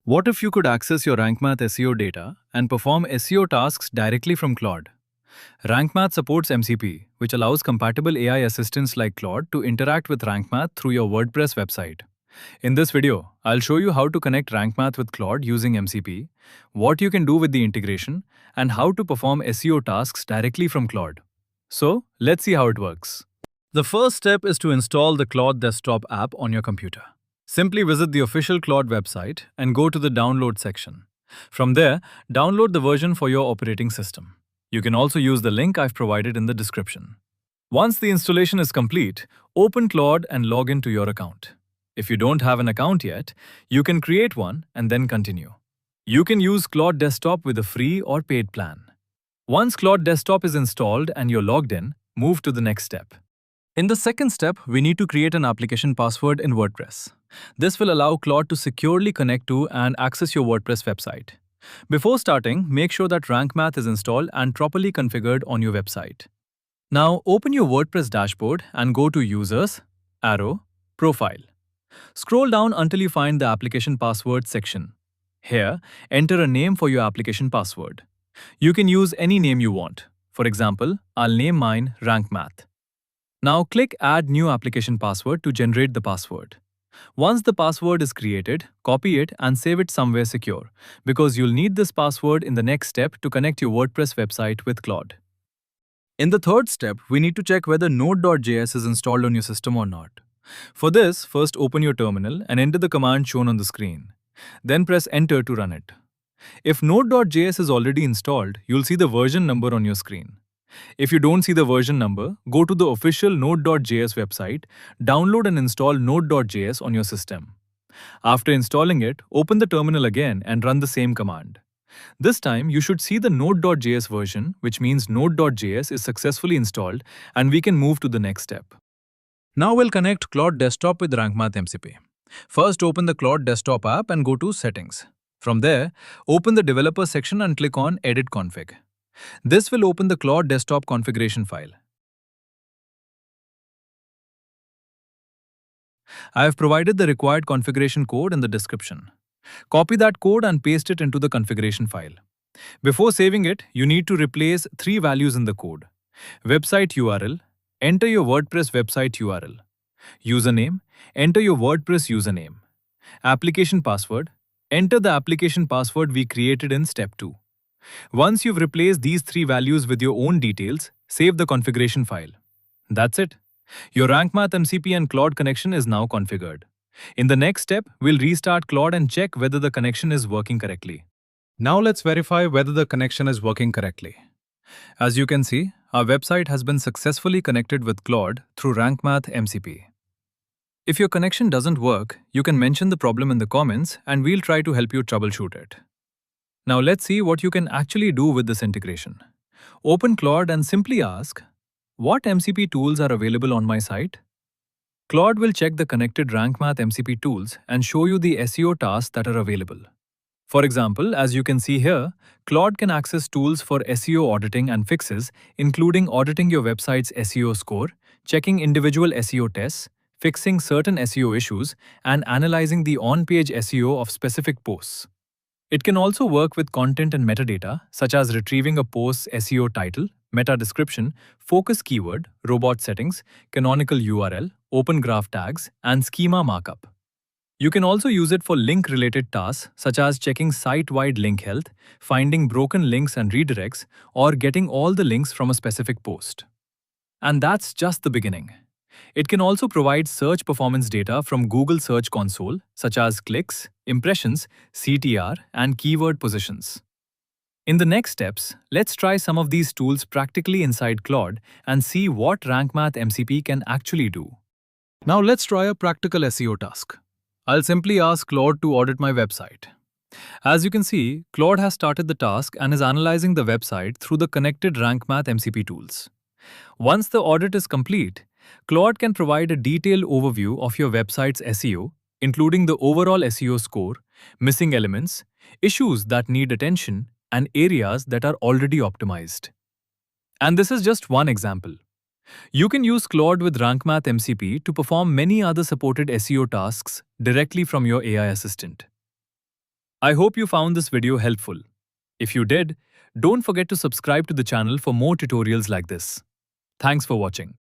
What if you could access your Rank Math SEO data and perform SEO tasks directly from Claude? Rank Math supports MCP, which allows compatible AI assistants like Claude to interact with Rank Math through your WordPress website. In this video, I'll show you how to connect Rank Math with Claude using MCP, what you can do with the integration, and how to perform SEO tasks directly from Claude. So, let's see how it works. The first step is to install the Claude Desktop app on your computer. Simply visit the official Claude website and go to the download section. From there, download the version for your operating system. You can also use the link I've provided in the description. Once the installation is complete, open Claude and log into your account. If you don't have an account yet, you can create one and then continue. You can use Claude Desktop with a free or paid plan. Once Claude Desktop is installed and you're logged in, move to the next step. In the second step, we need to create an application password in WordPress. This will allow Claude to securely connect to and access your WordPress website. Before starting, make sure that Rank Math is installed and properly configured on your website. Now, open your WordPress dashboard and go to Users, Arrow, Profile. Scroll down until you find the Application Password section. Here, enter a name for your application password. You can use any name you want. For example, I'll name mine Rank Math. Now click Add New Application Password to generate the password. Once the password is created, copy it and save it somewhere secure, because you'll need this password in the next step to connect your WordPress website with Claude. In the third step, we need to check whether Node.js is installed on your system or not. For this, first open your terminal and enter the command shown on the screen. Then press Enter to run it. If Node.js is already installed, you'll see the version number on your screen. If you don't see the version number, go to the official Node.js website, download and install Node.js on your system. After installing it, open the terminal again and run the same command. This time, you should see the Node.js version, which means Node.js is successfully installed and we can move to the next step. Now we'll connect Claude Desktop with Rank Math MCP. First, open the Claude Desktop app and go to Settings. From there, open the Developer section and click on Edit Config. This will open the Claude Desktop configuration file. I have provided the required configuration code in the description. Copy that code and paste it into the configuration file. Before saving it, you need to replace three values in the code. Website URL, enter your WordPress website URL. Username, enter your WordPress username. Application password, enter the application password we created in step 2. Once you've replaced these three values with your own details, save the configuration file. That's it. Your Rank Math MCP and Claude connection is now configured. In the next step, we'll restart Claude and check whether the connection is working correctly. Now let's verify whether the connection is working correctly. As you can see, our website has been successfully connected with Claude through Rank Math MCP. If your connection doesn't work, you can mention the problem in the comments and we'll try to help you troubleshoot it. Now let's see what you can actually do with this integration. Open Claude and simply ask, what MCP tools are available on my site? Claude will check the connected Rank Math MCP tools and show you the SEO tasks that are available. For example, as you can see here, Claude can access tools for SEO auditing and fixes, including auditing your website's SEO score, checking individual SEO tests, fixing certain SEO issues, and analyzing the on-page SEO of specific posts. It can also work with content and metadata, such as retrieving a post's SEO title, meta description, focus keyword, robot settings, canonical URL, open graph tags, and schema markup. You can also use it for link-related tasks, such as checking site-wide link health, finding broken links and redirects, or getting all the links from a specific post. And that's just the beginning. It can also provide search performance data from Google Search Console, such as clicks, impressions, CTR, and keyword positions. In the next steps, let's try some of these tools practically inside Claude and see what Rank Math MCP can actually do. Now let's try a practical SEO task. I'll simply ask Claude to audit my website. As you can see, Claude has started the task and is analyzing the website through the connected Rank Math MCP tools. Once the audit is complete, Claude can provide a detailed overview of your website's SEO, including the overall SEO score, missing elements, issues that need attention, and areas that are already optimized. And this is just one example. You can use Claude with Rank Math MCP to perform many other supported SEO tasks directly from your AI assistant. I hope you found this video helpful. If you did, don't forget to subscribe to the channel for more tutorials like this. Thanks for watching.